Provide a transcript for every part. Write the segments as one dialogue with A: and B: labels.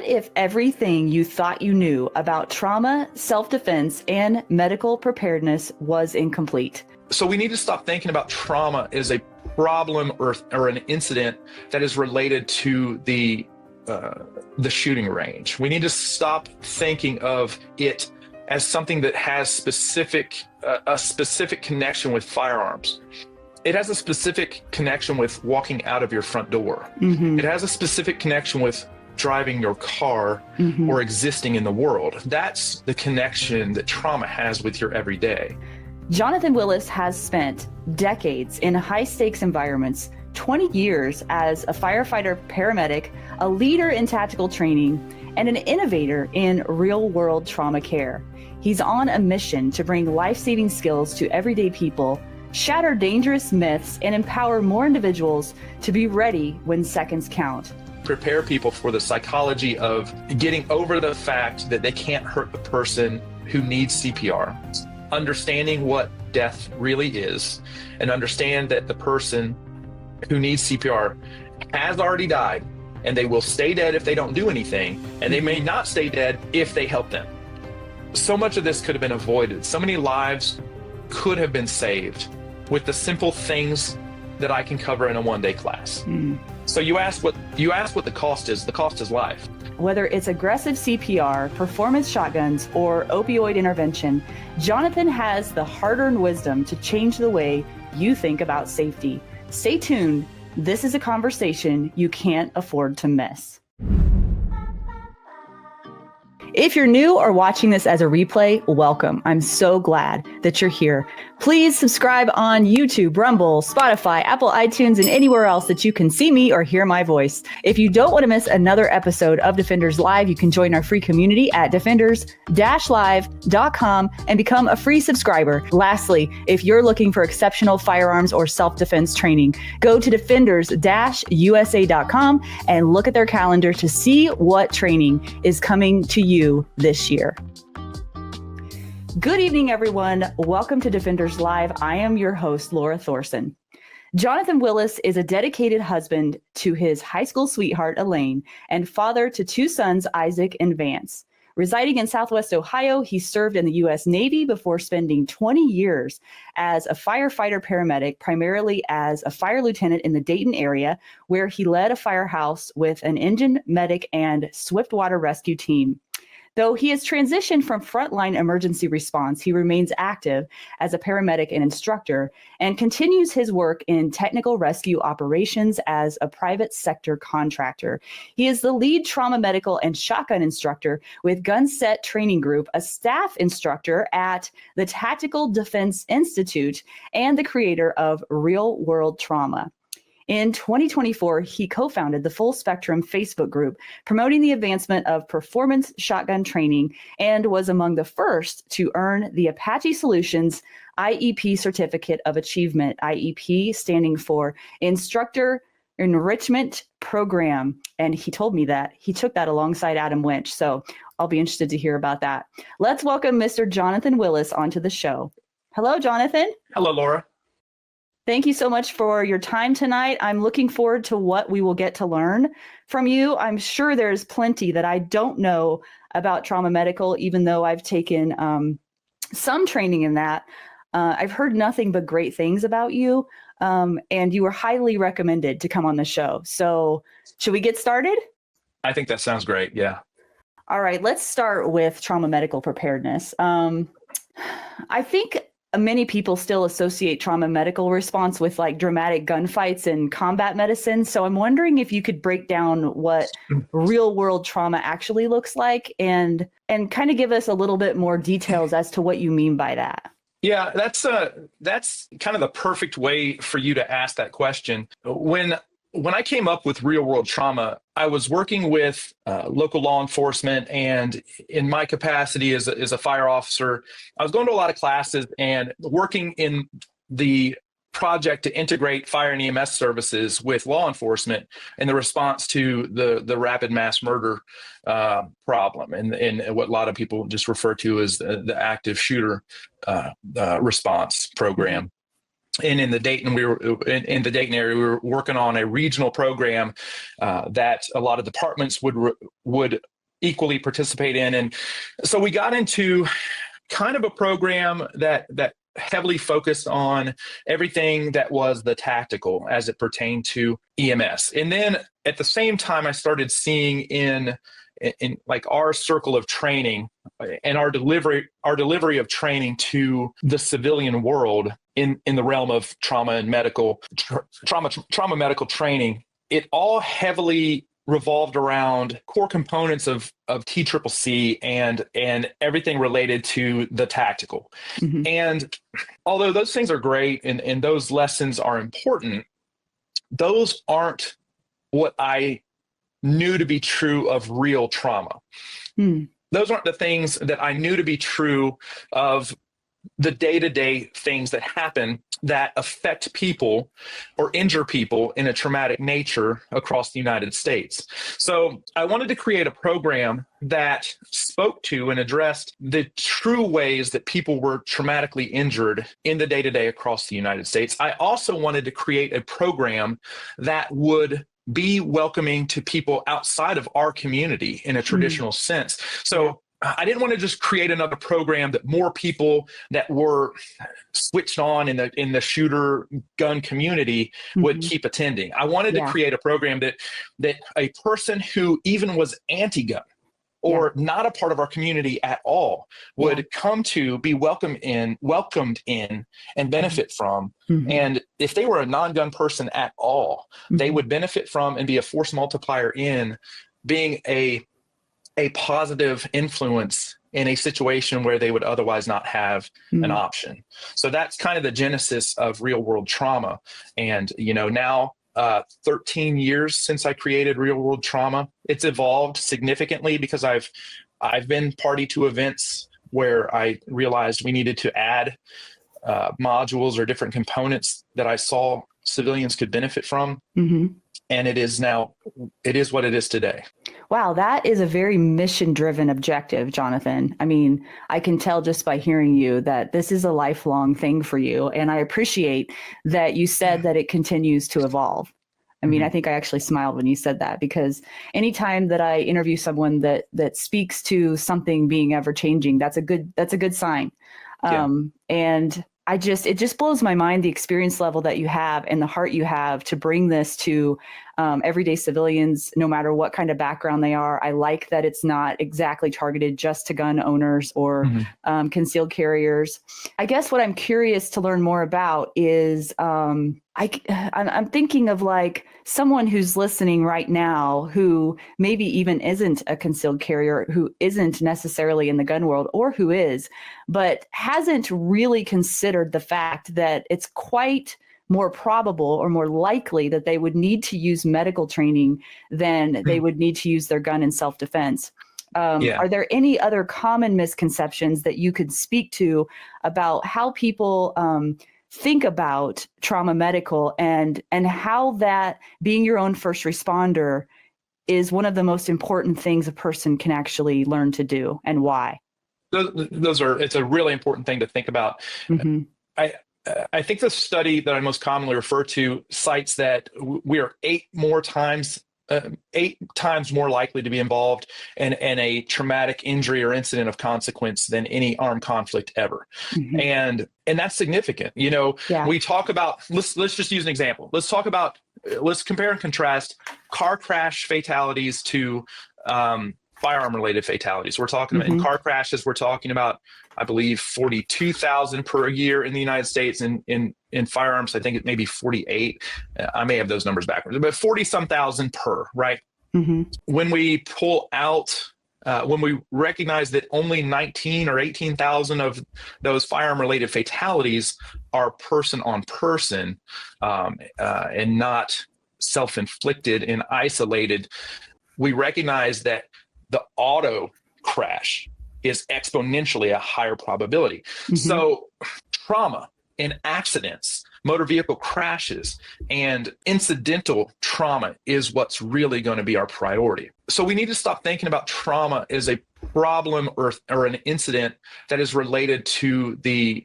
A: What if everything you thought you knew about trauma, self-defense, and medical preparedness was incomplete?
B: So we need to stop thinking about trauma as a problem or an incident that is related to the shooting range. We need to stop thinking of it as something that has a specific connection with firearms. It has a specific connection with walking out of your front door. Mm-hmm. It has a specific connection with driving your car or existing in the world. That's the connection that trauma has with your everyday.
A: Jonathan Willis has spent decades in high-stakes environments, 20 years as a firefighter paramedic, a leader in tactical training, and an innovator in real-world trauma care. He's on a mission to bring life-saving skills to everyday people, shatter dangerous myths, and empower more individuals to be ready when seconds count.
B: Prepare people for the psychology of getting over the fact that they can't hurt the person who needs CPR, understanding what death really is, and understand that the person who needs CPR has already died, and they will stay dead if they don't do anything, and they may not stay dead if they help them. So much of this could have been avoided. So many lives could have been saved with the simple things that I can cover in a one-day class. So you ask what the cost is. The cost is life.
A: Whether it's aggressive CPR, performance shotguns, or opioid intervention, Jonathan has the hard-earned wisdom to change the way you think about safety. Stay tuned. This is a conversation you can't afford to miss. If you're new or watching this as a replay, welcome. I'm so glad that you're here. Please subscribe on YouTube, Rumble, Spotify, Apple iTunes, and anywhere else that you can see me or hear my voice. If you don't want to miss another episode of Defenders Live, you can join our free community at defenders-live.com and become a free subscriber. Lastly, if you're looking for exceptional firearms or self-defense training, go to defenders-usa.com and look at their calendar to see what training is coming to you this year. Good evening, everyone. Welcome to Defenders Live. I am your host, Lora Thorson. Jonathan Willis is a dedicated husband to his high school sweetheart, Elaine, and father to two sons, Isaac and Vance. Residing in Southwest Ohio, he served in the U.S. Navy before spending 20 years as a firefighter paramedic, primarily as a fire lieutenant in the Dayton area, where he led a firehouse with an engine, medic, and swift water rescue team. Though he has transitioned from frontline emergency response, he remains active as a paramedic and instructor and continues his work in technical rescue operations as a private sector contractor. He is the lead trauma medical and shotgun instructor with Gunset Training Group, a staff instructor at the Tactical Defense Institute, and the creator of Real World Trauma. In 2024, he co-founded the Full Spectrum Facebook group, promoting the advancement of performance shotgun training, and was among the first to earn the Apache Solutions IEP Certificate of Achievement, IEP standing for Instructor Enrichment Program. And he told me that he took that alongside Adam Winch. So I'll be interested to hear about that. Let's welcome Mr. Jonathan Willis onto the show. Hello, Jonathan.
B: Hello, Laura.
A: Thank you so much for your time tonight. I'm looking forward to what we will get to learn from you. I'm sure there's plenty that I don't know about trauma medical, even though I've taken some training in that. I've heard nothing but great things about you, and you were highly recommended to come on the show. So should we get started?
B: I think that sounds great. Yeah.
A: All right, let's start with trauma medical preparedness. I think many people still associate trauma medical response with like dramatic gunfights and combat medicine. So I'm wondering if you could break down what real world trauma actually looks like and kind of give us a little bit more details as to what you mean by that.
B: Yeah, that's kind of the perfect way for you to ask that question. When I came up with real world trauma, I was working with local law enforcement, and in my capacity as a fire officer, I was going to a lot of classes and working in the project to integrate fire and EMS services with law enforcement in the response to the rapid mass murder problem and what a lot of people just refer to as the active shooter response program. And in the Dayton, in the Dayton area, we were working on a regional program that a lot of departments would equally participate in. And so we got into kind of a program that heavily focused on everything that was the tactical as it pertained to EMS. And then at the same time, I started seeing in like our circle of training and our delivery of training to the civilian world in the realm of trauma and medical trauma medical training, it all heavily revolved around core components of TCCC and everything related to the tactical.
A: Mm-hmm.
B: And although those things are great and those lessons are important, those aren't what I knew to be true of real trauma. Those aren't the things that I knew to be true of the day-to-day things that happen that affect people or injure people in a traumatic nature across the United States. So I wanted to create a program that spoke to and addressed the true ways that people were traumatically injured in the day-to-day across the United States. I also wanted to create a program that would be welcoming to people outside of our community in a traditional sense. So I didn't want to just create another program that more people that were switched on in the shooter gun community would keep attending. I wanted to create a program that a person who even was anti-gun or not a part of our community at all would come to be welcomed in and benefit from. And if they were a non-gun person at all, they would benefit from and be a force multiplier in being a positive influence in a situation where they would otherwise not have an option. So that's kind of the genesis of real world trauma. And, now 13 years since I created real world trauma, it's evolved significantly because I've been party to events where I realized we needed to add modules or different components that I saw civilians could benefit from. And it is what it is today.
A: Wow, that is a very mission-driven objective, Jonathan. I mean, I can tell just by hearing you that this is a lifelong thing for you. And I appreciate that you said that it continues to evolve. I mean, I think I actually smiled when you said that, because anytime that I interview someone that speaks to something being ever-changing, that's a good sign. And it just blows my mind, the experience level that you have and the heart you have to bring this to everyday civilians, no matter what kind of background they are. I like that it's not exactly targeted just to gun owners or concealed carriers. I guess what I'm curious to learn more about is I'm thinking of like someone who's listening right now who maybe even isn't a concealed carrier, who isn't necessarily in the gun world, or who is, but hasn't really considered the fact that it's quite more probable or more likely that they would need to use medical training than they would need to use their gun in self-defense. Are there any other common misconceptions that you could speak to about how people think about trauma medical and how that being your own first responder is one of the most important things a person can actually learn to do, and why?
B: It's a really important thing to think about. I think the study that I most commonly refer to cites that we are 8 times more likely to be involved in a traumatic injury or incident of consequence than any armed conflict ever. And that's significant. We talk about, let's just use an example. Let's compare and contrast car crash fatalities to firearm related fatalities. We're talking about in car crashes, we're talking about, I believe, 42,000 per year in the United States. In firearms, I think it may be 48. I may have those numbers backwards, but 40-some thousand per, right? When we pull out, when we recognize that only 19 or 18,000 of those firearm related fatalities are person on person and not self-inflicted and isolated, we recognize that the auto crash is exponentially a higher probability. So trauma and accidents, motor vehicle crashes, and incidental trauma is what's really going to be our priority. So we need to stop thinking about trauma as a problem or an incident that is related to the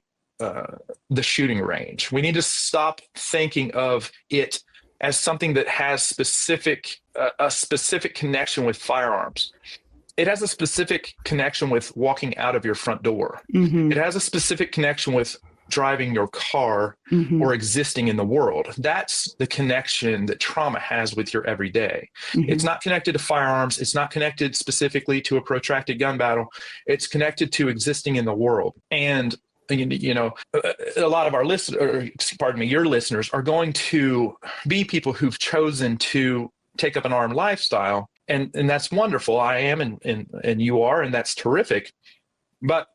B: shooting range. We need to stop thinking of it as something that has a specific connection with firearms. it has a specific connection with walking out of your front door.
A: Mm-hmm.
B: It has a specific connection with driving your car
A: Mm-hmm.
B: or existing in the world. That's the connection that trauma has with your everyday.
A: Mm-hmm.
B: It's not connected to firearms. It's not connected specifically to a protracted gun battle. It's connected to existing in the world. And you know, a lot of our listeners, your listeners are going to be people who've chosen to take up an armed lifestyle. And that's wonderful. I am, and you are, and that's terrific. But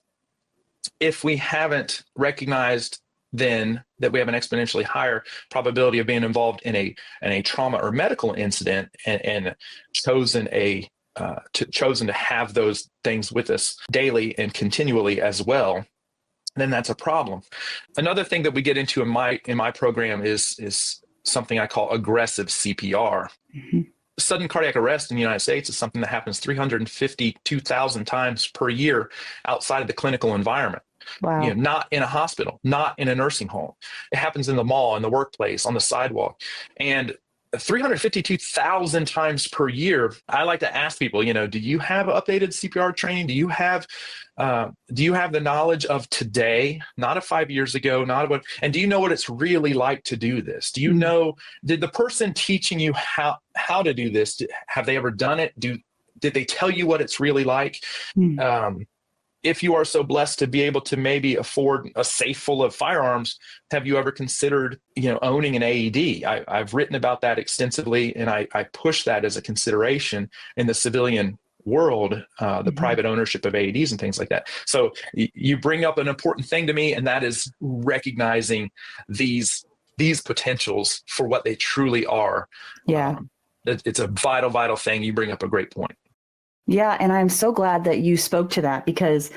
B: if we haven't recognized then that we have an exponentially higher probability of being involved in a trauma or medical incident, and chosen to have those things with us daily and continually as well, then that's a problem. Another thing that we get into in my program is something I call aggressive CPR.
A: Mm-hmm.
B: Sudden cardiac arrest in the United States is something that happens 352,000 times per year outside of the clinical environment.
A: Wow.
B: You know, not in a hospital, not in a nursing home. It happens in the mall, in the workplace, on the sidewalk. And 352,000 times per year, I like to ask people, you know, do you have updated CPR training? Do you have the knowledge of today, not of 5 years ago, and do you know what it's really like to do this? Do you know, did the person teaching you how to do this, have they ever done it? Did they tell you what it's really like? If you are so blessed to be able to maybe afford a safe full of firearms, have you ever considered, you know, owning an AED? I've written about that extensively, and I push that as a consideration in the civilian world, the private ownership of AEDs and things like that. So you bring up an important thing to me, and that is recognizing these potentials for what they truly are.
A: Yeah.
B: It's a vital thing. You bring up a great point.
A: Yeah. And I'm so glad that you spoke to that, because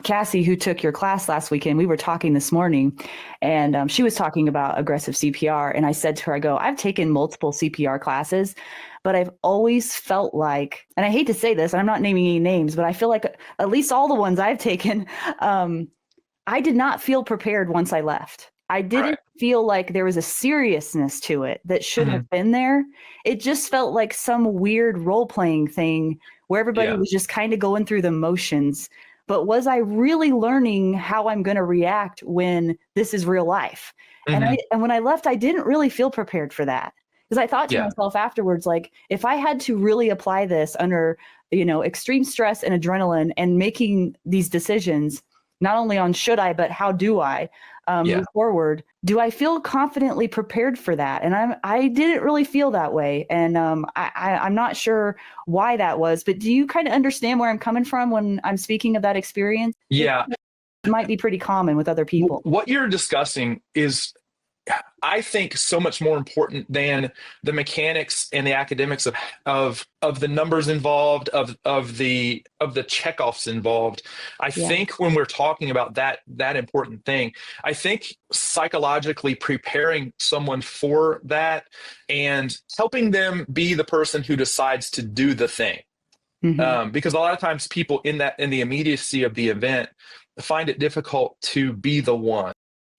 A: Cassie, who took your class last weekend, we were talking this morning, and she was talking about aggressive CPR. And I said to her, I go, I've taken multiple CPR classes, but I've always felt like, and I hate to say this, I'm not naming any names, but I feel like at least all the ones I've taken, I did not feel prepared once I left. I didn't feel like there was a seriousness to it that should have been there. It just felt like some weird role-playing thing where everybody was just kind of going through the motions. But was I really learning how I'm going to react when this is real life? And when I left, I didn't really feel prepared for that, because I thought to myself afterwards, like, if I had to really apply this under, you know, extreme stress and adrenaline and making these decisions, not only on should I, but how do I move forward? Do I feel confidently prepared for that? And I didn't really feel that way. And I'm not sure why that was, but do you kind of understand where I'm coming from when I'm speaking of that experience?
B: Yeah.
A: It might be pretty common with other people.
B: What you're discussing is, I think, so much more important than the mechanics and the academics of the numbers involved, of the checkoffs involved. I think when we're talking about that important thing, I think psychologically preparing someone for that and helping them be the person who decides to do the thing. Because a lot of times people in the immediacy of the event find it difficult to be the one.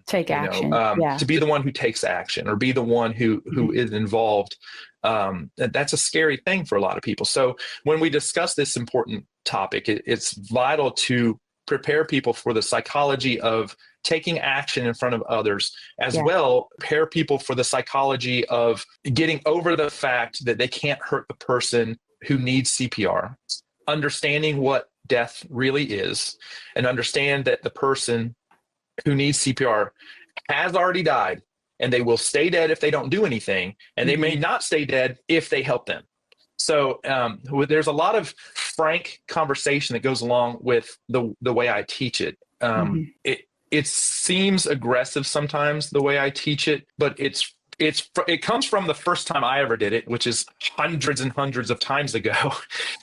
A: Take action.
B: To be the one who takes action, or be the one who is involved. That's a scary thing for a lot of people. So when we discuss this important topic, it's vital to prepare people for the psychology of taking action in front of others, as well prepare people for the psychology of getting over the fact that they can't hurt the person who needs CPR, understanding what death really is, and understand that the person who needs CPR has already died, and they will stay dead if they don't do anything, and they may not stay dead if they help them. So there's a lot of frank conversation that goes along with the way I teach it. It seems aggressive sometimes the way I teach it, but it comes from the first time I ever did it, which is hundreds and hundreds of times ago,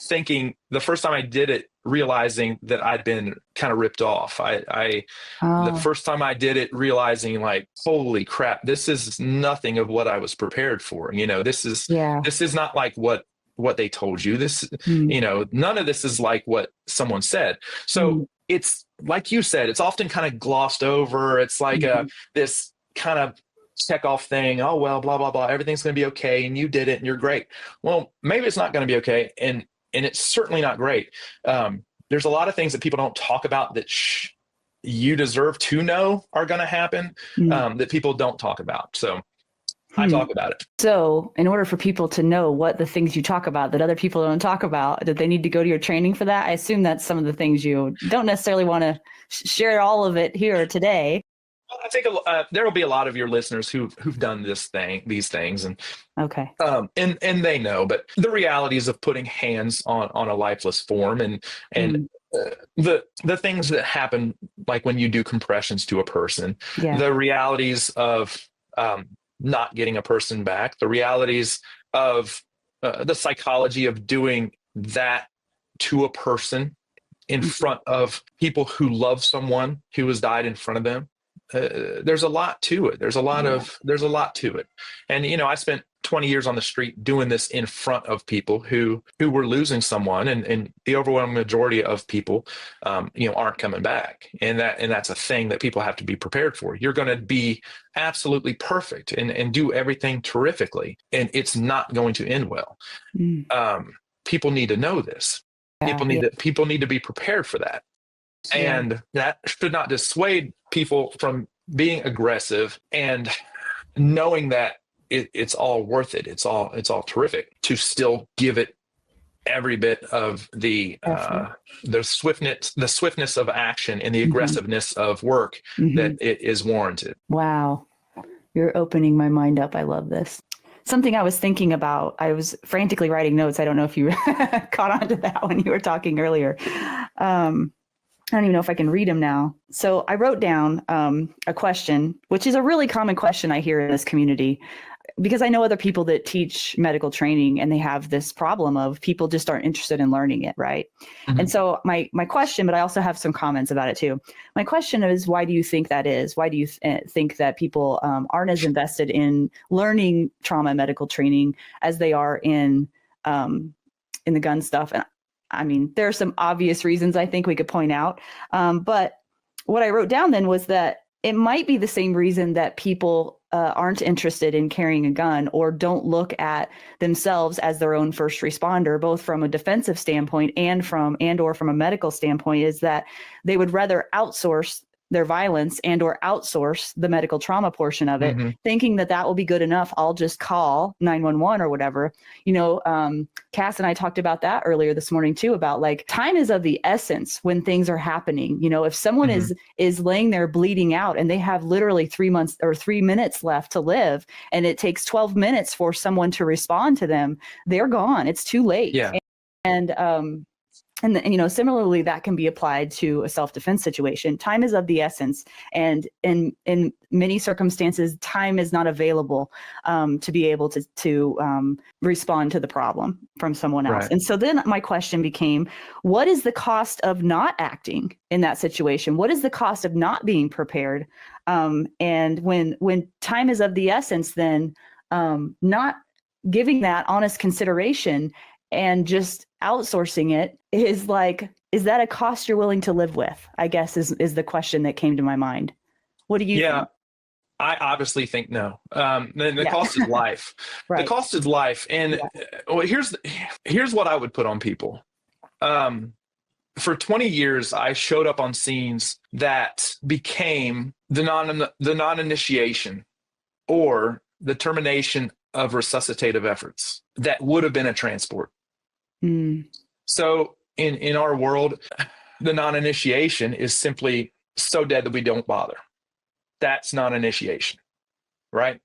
B: thinking the first time I did it, realizing that I'd been kind of ripped off. The first time I did it, realizing like, holy crap, this is nothing of what I was prepared for. You know, this is not like what they told you. This, you know, none of this is like what someone said. So it's like you said, it's often kind of glossed over. It's like this kind of check off thing. Oh, well, blah, blah, blah. Everything's going to be okay. And you did it and you're great. Well, maybe it's not going to be okay. And and it's certainly not great. There's a lot of things that people don't talk about that you deserve to know are going to happen, that people don't talk about. So I talk about it.
A: So in order for people to know what the things you talk about that other people don't talk about, that they need to go to your training for that? I assume that's some of the things you don't necessarily want to share all of it here today.
B: Well, I think there will be a lot of your listeners who've done these things, and
A: okay,
B: and they know. But the realities of putting hands on a lifeless form, and the things that happen, like when you do compressions to a person, the realities of not getting a person back, the realities of the psychology of doing that to a person in front of people who love someone who has died in front of them. There's a lot to it. There's a lot to it. And, I spent 20 years on the street doing this in front of people who were losing someone, and the overwhelming majority of people, aren't coming back. And that's a thing that people have to be prepared for. You're going to be absolutely perfect and do everything terrifically, and it's not going to end well. People need to know this. People need to be prepared for that. And that should not dissuade people from being aggressive and knowing that it's all worth it. It's all terrific to still give it every bit of the swiftness of action and the aggressiveness of work that it is warranted.
A: Wow. You're opening my mind up. I love this. Something I was thinking about, I was frantically writing notes. I don't know if you caught on to that when you were talking earlier. I don't even know if I can read them now. So I wrote down a question, which is a really common question I hear in this community, because I know other people that teach medical training, and they have this problem of people just aren't interested in learning it, right? And so my question, but I also have some comments about it too. My question is, why do you think that is? Why do you think that people aren't as invested in learning trauma medical training as they are in the gun stuff? And I mean, there are some obvious reasons I think we could point out. But what I wrote down then was that it might be the same reason that people aren't interested in carrying a gun, or don't look at themselves as their own first responder, both from a defensive standpoint and or from a medical standpoint, is that they would rather outsource their violence and or outsource the medical trauma portion of it, thinking that will be good enough. I'll just call 911 or whatever. Cass and I talked about that earlier this morning too, about like time is of the essence when things are happening. If someone is laying there bleeding out and they have literally 3 months or 3 minutes left to live, and it takes 12 minutes for someone to respond to them, they're gone. It's too late.
B: Yeah.
A: And similarly, that can be applied to a self-defense situation. Time is of the essence. And in many circumstances, time is not available to be able to respond to the problem from someone else. Right. And so then my question became, what is the cost of not acting in that situation? What is the cost of not being prepared? And when time is of the essence, then not giving that honest consideration and just outsourcing it is that a cost you're willing to live with? I guess is the question that came to my mind. What do you think?
B: I obviously think no. The cost is life. Right. The cost is life. And well, here's what I would put on people. For 20 years, I showed up on scenes that became the non-initiation or the termination of resuscitative efforts that would have been a transport. So in our world, the non-initiation is simply so dead that we don't bother. That's non-initiation, right?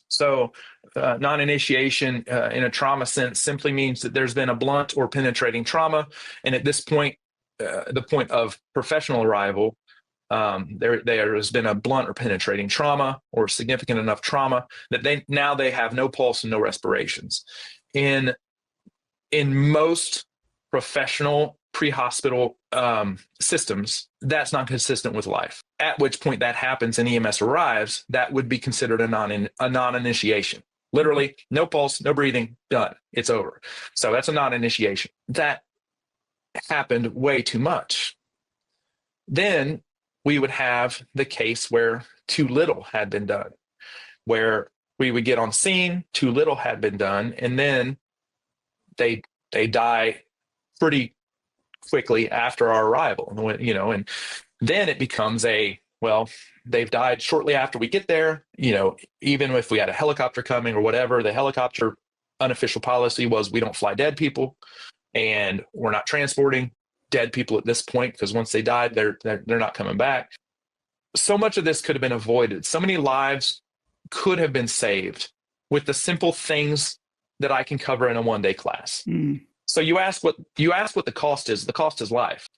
B: So non-initiation in a trauma sense simply means that there's been a blunt or penetrating trauma. And at this point, the point of professional arrival, there has been a blunt or penetrating trauma or significant enough trauma that they have no pulse and no respirations. In most professional pre-hospital systems, that's not consistent with life. At which point that happens and EMS arrives, that would be considered a non-initiation. Literally, no pulse, no breathing, done. It's over. So that's a non-initiation. That happened way too much. Then we would have the case where too little had been done, where we would get on scene, too little had been done, and then they they die pretty quickly after our arrival. And then it becomes they've died shortly after we get there. Even if we had a helicopter coming or whatever, the helicopter unofficial policy was we don't fly dead people, and we're not transporting dead people at this point, because once they died, they're not coming back. So much of this could have been avoided. So many lives could have been saved with the simple things that I can cover in a one-day class. So you ask what the cost is. The cost is life.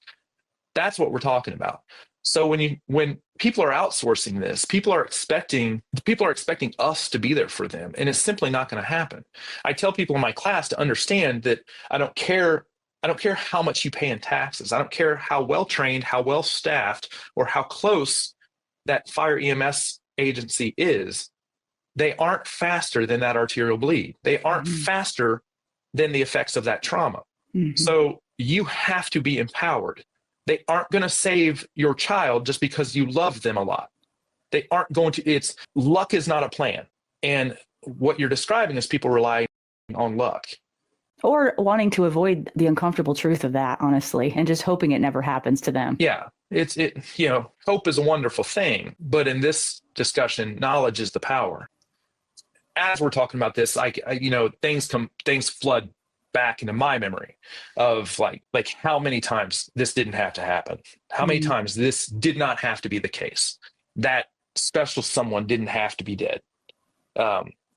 B: That's what we're talking about. So when people are outsourcing this, people are expecting us to be there for them, and it's simply not going to happen. I tell people in my class to understand that I don't care how much you pay in taxes. I don't care how well trained, how well staffed, or how close that fire EMS agency is. They aren't faster than that arterial bleed. They aren't faster than the effects of that trauma. So you have to be empowered. They aren't going to save your child just because you love them a lot. They aren't going to. Luck is not a plan. And what you're describing is people relying on luck.
A: Or wanting to avoid the uncomfortable truth of that, honestly, and just hoping it never happens to them.
B: Yeah, hope is a wonderful thing, but in this discussion, knowledge is the power. As we're talking about this, things flood back into my memory of like how many times this didn't have to happen, how many times this did not have to be the case. That special someone didn't have to be dead.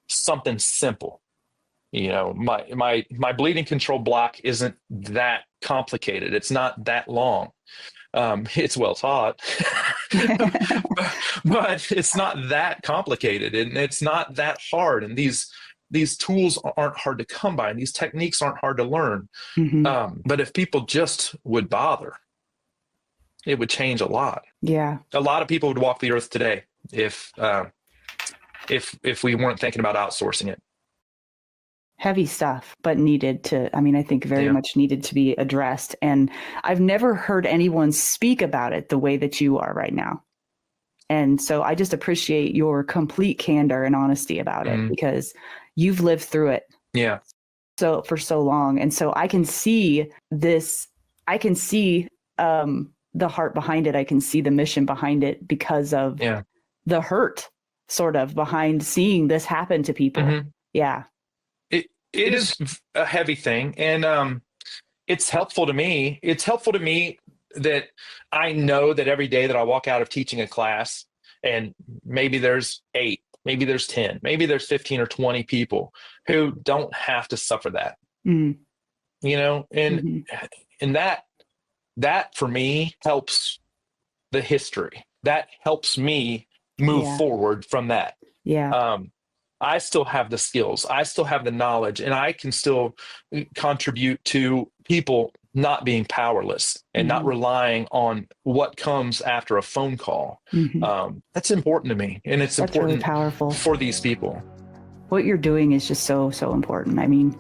B: Something simple. My bleeding control block isn't that complicated. It's not that long. It's well taught, but it's not that complicated, and it's not that hard. And these tools aren't hard to come by, and these techniques aren't hard to learn. But if people just would bother, it would change a lot. Yeah, a lot of people would walk the earth today if we weren't thinking about outsourcing it.
A: Heavy stuff, but I think very much needed to be addressed. And I've never heard anyone speak about it the way that you are right now. And so I just appreciate your complete candor and honesty about it, because you've lived through it. Yeah. So for so long. And so I can see this, I can see the heart behind it. I can see the mission behind it because of the hurt sort of behind seeing this happen to people. Yeah.
B: It is a heavy thing, and it's helpful to me. It's helpful to me that I know that every day that I walk out of teaching a class, and maybe there's 8, maybe there's 10, maybe there's 15 or 20 people who don't have to suffer that. And that for me helps the history. That helps me move forward from that. Yeah. I still have the skills, I still have the knowledge, and I can still contribute to people not being powerless and not relying on what comes after a phone call. That's important to me, and it's important
A: really powerful
B: for these people.
A: What you're doing is just so important. I mean,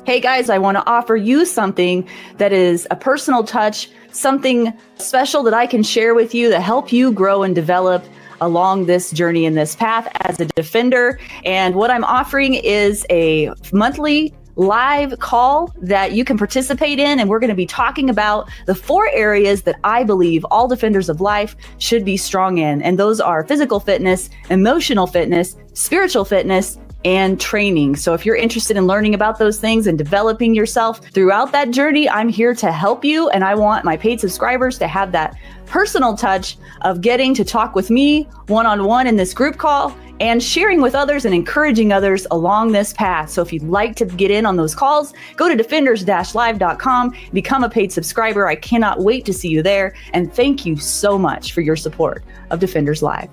A: hey guys, I want to offer you something that is a personal touch, something special that I can share with you to help you grow and develop along this journey and this path as a defender. And what I'm offering is a monthly live call that you can participate in. And we're going to be talking about the 4 areas that I believe all defenders of life should be strong in. And those are physical fitness, emotional fitness, spiritual fitness, and training. So if you're interested in learning about those things and developing yourself throughout that journey, I'm here to help you. And I want my paid subscribers to have that personal touch of getting to talk with me one-on-one in this group call and sharing with others and encouraging others along this path. So if you'd like to get in on those calls, go to defenders-live.com, become a paid subscriber. I cannot wait to see you there. And thank you so much for your support of Defenders Live.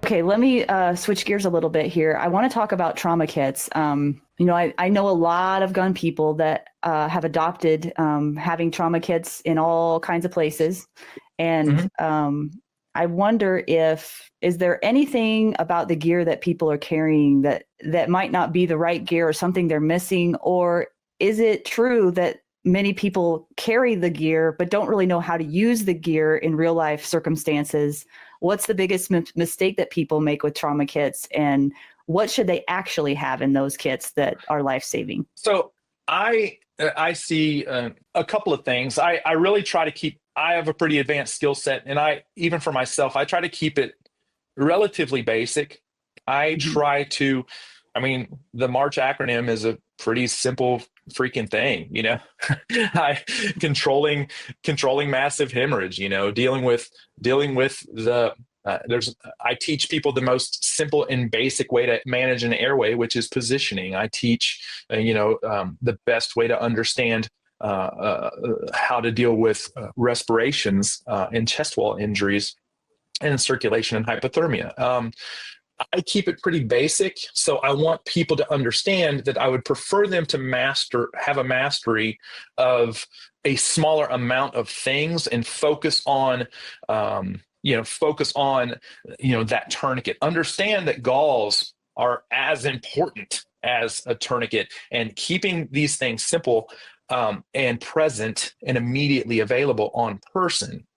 A: Okay, let me switch gears a little bit here. I want to talk about trauma kits. I know a lot of gun people that have adopted having trauma kits in all kinds of places. And I wonder is there anything about the gear that people are carrying that might not be the right gear or something they're missing? Or is it true that many people carry the gear but don't really know how to use the gear in real life circumstances? What's the biggest mistake that people make with trauma kits? And what should they actually have in those kits that are life-saving?
B: So I see a couple of things. I really try to keep, I have a pretty advanced skill set, and even for myself, I try to keep it relatively basic. I try to, the March acronym is a pretty simple freaking thing, controlling massive hemorrhage, dealing with the, I teach people the most simple and basic way to manage an airway, which is positioning. I teach, the best way to understand how to deal with respirations and chest wall injuries and circulation and hypothermia. I keep it pretty basic. So I want people to understand that I would prefer them to have a mastery of a smaller amount of things and focus on, that tourniquet. Understand that galls are as important as a tourniquet, and keeping these things simple and present and immediately available on person.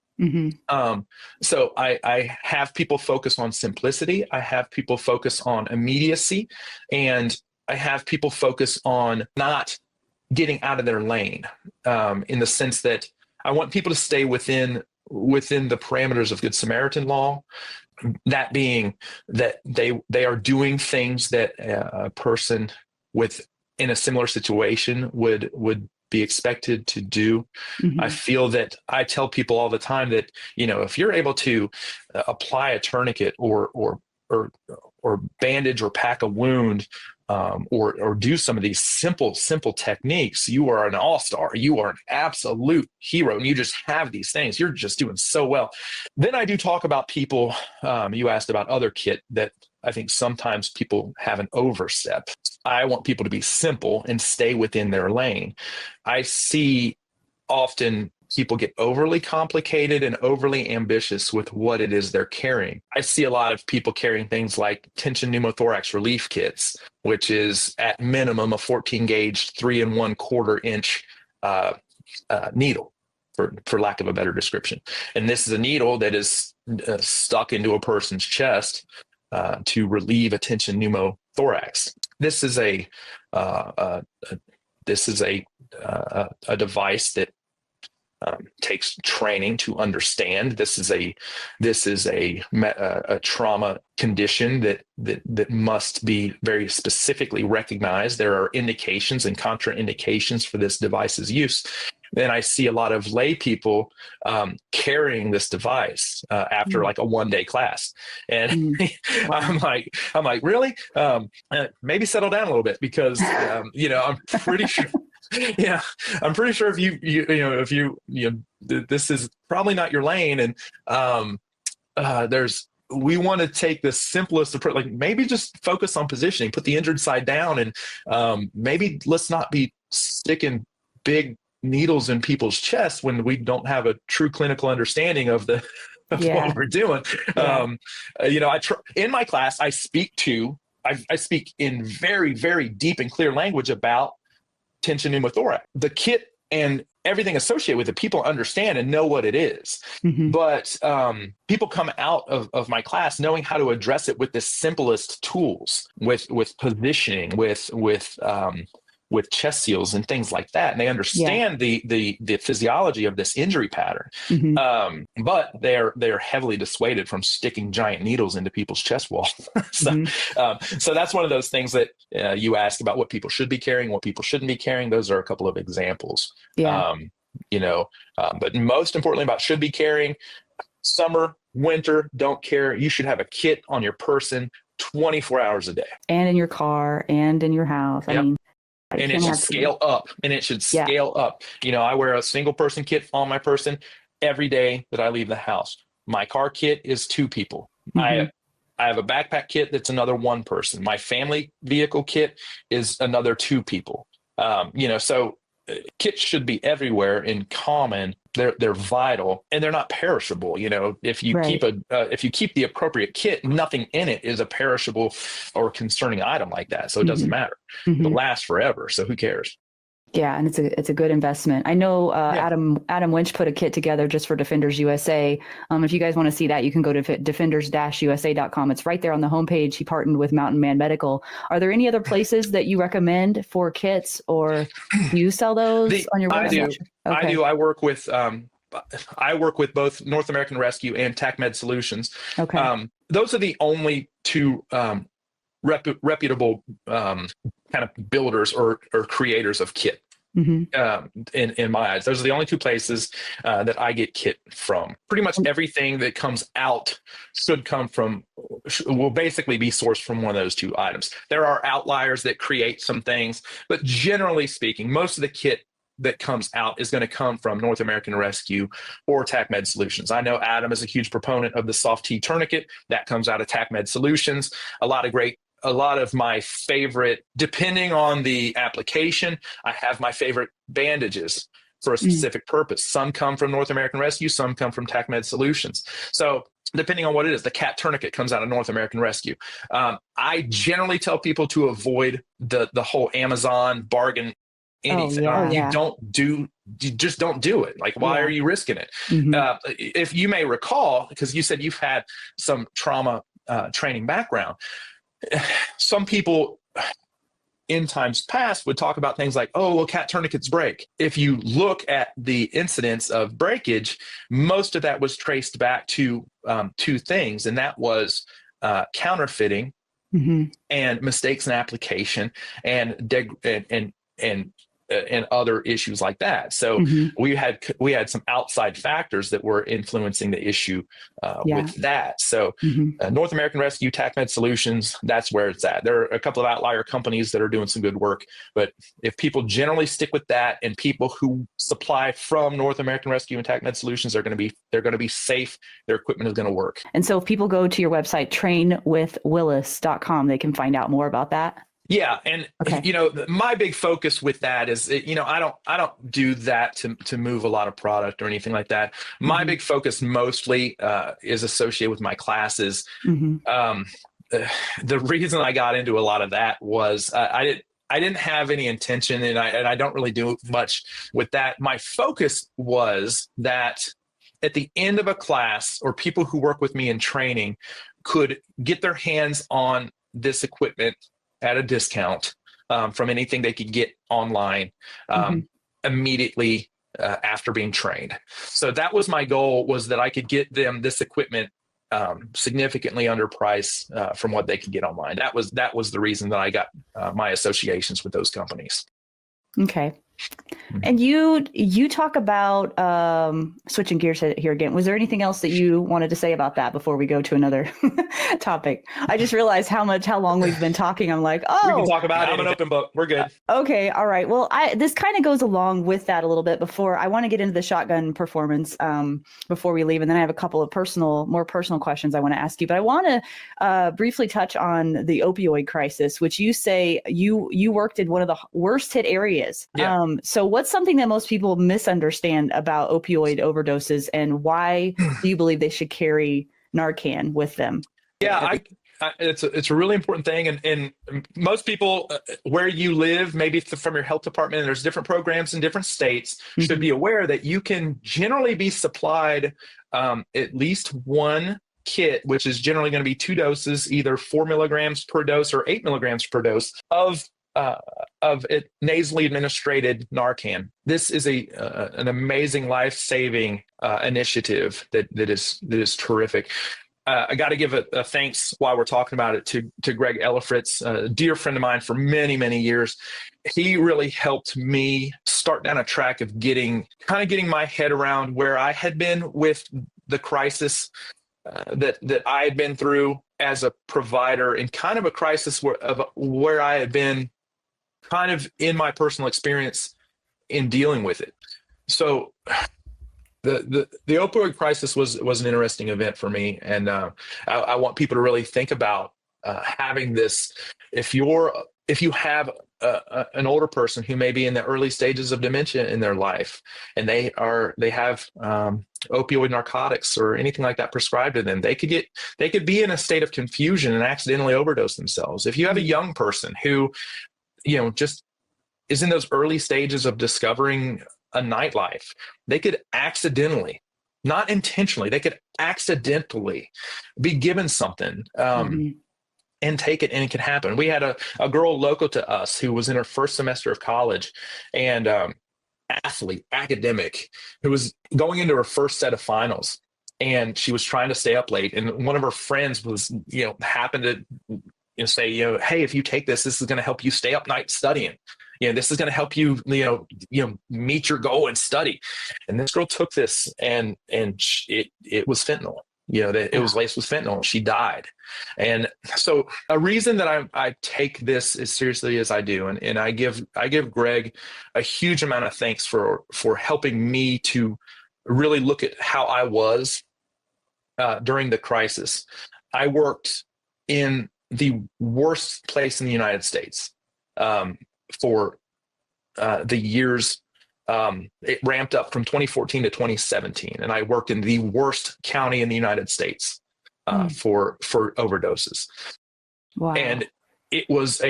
B: So I have people focus on simplicity. I have people focus on immediacy, and I have people focus on not getting out of their lane, in the sense that I want people to stay within the parameters of Good Samaritan law. That being that they are doing things that a person in a similar situation would be expected to do. I feel that I tell people all the time that, if you're able to apply a tourniquet or bandage or pack a wound, or do some of these simple techniques, you are an all-star. You are an absolute hero, and you just have these things. You're just doing so well. Then I do talk about people, you asked about other kit that I think sometimes people have an overstep. I want people to be simple and stay within their lane. I see often people get overly complicated and overly ambitious with what it is they're carrying. I see a lot of people carrying things like tension pneumothorax relief kits, which is at minimum a 14 gauge, 3 1/4 inch needle, for lack of a better description. And this is a needle that is stuck into a person's chest to relieve a tension pneumothorax. This is a device that takes training to understand. This is a trauma condition that must be very specifically recognized. There are indications and contraindications for this device's use. Then I see a lot of lay people carrying this device after like a one-day class, and I'm like, really? Maybe settle down a little bit, because I'm pretty sure. Yeah, I'm pretty sure if you this is probably not your lane, and we want to take the simplest approach. Like, maybe just focus on positioning, put the injured side down, and maybe let's not be sticking big needles in people's chests when we don't have a true clinical understanding of what we're doing. In my class, I speak in very, very deep and clear language about tension pneumothorax. The kit and everything associated with it, people understand and know what it is. But people come out of my class knowing how to address it with the simplest tools, with positioning, with chest seals and things like that. And they understand the physiology of this injury pattern. But they're heavily dissuaded from sticking giant needles into people's chest wall. So that's one of those things that you ask about what people should be carrying, what people shouldn't be carrying. Those are a couple of examples. But most importantly about should be carrying: summer, winter, don't care. You should have a kit on your person 24 hours a day.
A: And in your car and in your house.
B: Yep. And it should scale up. I wear a single person kit on my person every day that I leave the house. My car kit is 2 people. I have a backpack kit that's another 1 person. My family vehicle kit is another 2 people. So kits should be everywhere in common. They're vital, and they're not perishable. If you keep the appropriate kit, nothing in it is a perishable or concerning item like that. So it doesn't matter. It'll last forever. So who cares?
A: Yeah, and it's a good investment. I know
B: Yeah.
A: Adam Winch put a kit together just for Defenders USA. If you guys want to see that, you can go to defenders-usa.com. It's right there on the homepage. He partnered with Mountain Man Medical. Are there any other places that you recommend for kits, or do you sell those on your website?
B: I do. I work with both North American Rescue and TACMed Solutions.
A: Okay.
B: Those are the only two reputable kind of builders or creators of kit. In my eyes, those are the only two places that I get kit from. Pretty much everything that comes out will basically be sourced from one of those two items. There are outliers that create some things, but generally speaking, most of the kit that comes out is going to come from North American Rescue or TACMed Solutions. I know Adam is a huge proponent of the soft T tourniquet that comes out of TACMed Solutions. A lot of my favorite, depending on the application, I have my favorite bandages for a specific purpose. Some come from North American Rescue, some come from TACMed Solutions. So depending on what it is, the cat tourniquet comes out of North American Rescue. I generally tell people to avoid the whole Amazon bargain anything. You just don't do it. Like, why are you risking it? If you may recall, because you said you've had some trauma training background, some people in times past would talk about things like, oh, well, cat tourniquets break. If you look at the incidence of breakage, most of that was traced back to two things, and that was counterfeiting and mistakes in application and other issues like that. So we had some outside factors that were influencing the issue with that. So North American Rescue, TACMed Solutions, that's where it's at. There are a couple of outlier companies that are doing some good work, but if people generally stick with that, and people who supply from North American Rescue and TACMed Solutions are going to be safe. Their equipment is going to work. And
A: so if people go to your website, trainwithwillis.com, they can find out more about that.
B: Yeah. And, my big focus with that is, I don't do that to move a lot of product or anything like that. My big focus mostly is associated with my classes. The reason I got into a lot of that was I didn't have any intention, and I don't really do much with that. My focus was that at the end of a class, or people who work with me in training could get their hands on this equipment at a discount from anything they could get online immediately after being trained. So that was my goal, was that I could get them this equipment significantly under price from what they could get online. That was the reason that I got my associations with those companies.
A: Okay. And you talk about switching gears here again. Was there anything else that you wanted to say about that before we go to another topic? I just realized how long we've been talking. I'm like, oh,
B: we can talk about it. I'm an open book. We're good.
A: Okay. All right. Well, this kind of goes along with that a little bit. Before I want to get into the shotgun performance before we leave, and then I have a couple of more personal questions I want to ask you. But I want to briefly touch on the opioid crisis, which you say you worked in one of the worst hit areas.
B: Yeah.
A: So what's something that most people misunderstand about opioid overdoses, and why do you believe they should carry Narcan with them?
B: Yeah, it's a really important thing. And most people where you live, maybe from your health department, and there's different programs in different states, should be aware that you can generally be supplied at least one kit, which is generally going to be 2 doses, either 4 milligrams per dose or 8 milligrams per dose of it nasally administered Narcan. This is an amazing life-saving initiative that is terrific. I got to give a thanks while we're talking about it to Greg Ellifritz, a dear friend of mine for many, many years. He really helped me start down a track of getting my head around where I had been with the crisis that I had been through as a provider, and kind of a crisis where I had been kind of in my personal experience in dealing with it. So the opioid crisis was an interesting event for me. And I want people to really think about having this. If you have an older person who may be in the early stages of dementia in their life, and they have opioid narcotics or anything like that prescribed to them, they could be in a state of confusion and accidentally overdose themselves. If you have a young person who just is in those early stages of discovering a nightlife. They could accidentally, not intentionally, they could accidentally be given something and take it, and it can happen. We had a girl local to us who was in her first semester of college, and athlete, academic, who was going into her first set of finals, and she was trying to stay up late. And one of her friends was, happened to say, hey, if you take this is going to help you stay up night studying. This is going to help you, meet your goal and study. And this girl took this, and it was fentanyl. It was laced with fentanyl. She died. And so a reason that I take this as seriously as I do, and I give Greg a huge amount of thanks for helping me to really look at how I was during the crisis. I worked in the worst place in the United States for the years. It ramped up from 2014 to 2017, and I worked in the worst county in the United States for overdoses.
A: Wow.
B: And it was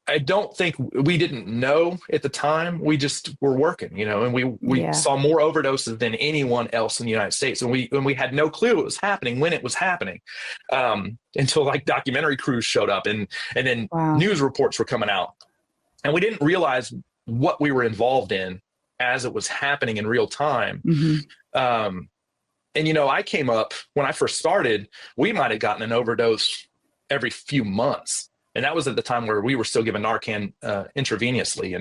B: I don't think we didn't know at the time. We just were working, and we saw more overdoses than anyone else in the United States. And we had no clue it was happening when it was happening until like documentary crews showed up and then news reports were coming out. And we didn't realize what we were involved in as it was happening in real time. And, I came up when I first started, we might've gotten an overdose every few months. And that was at the time where we were still giving Narcan intravenously,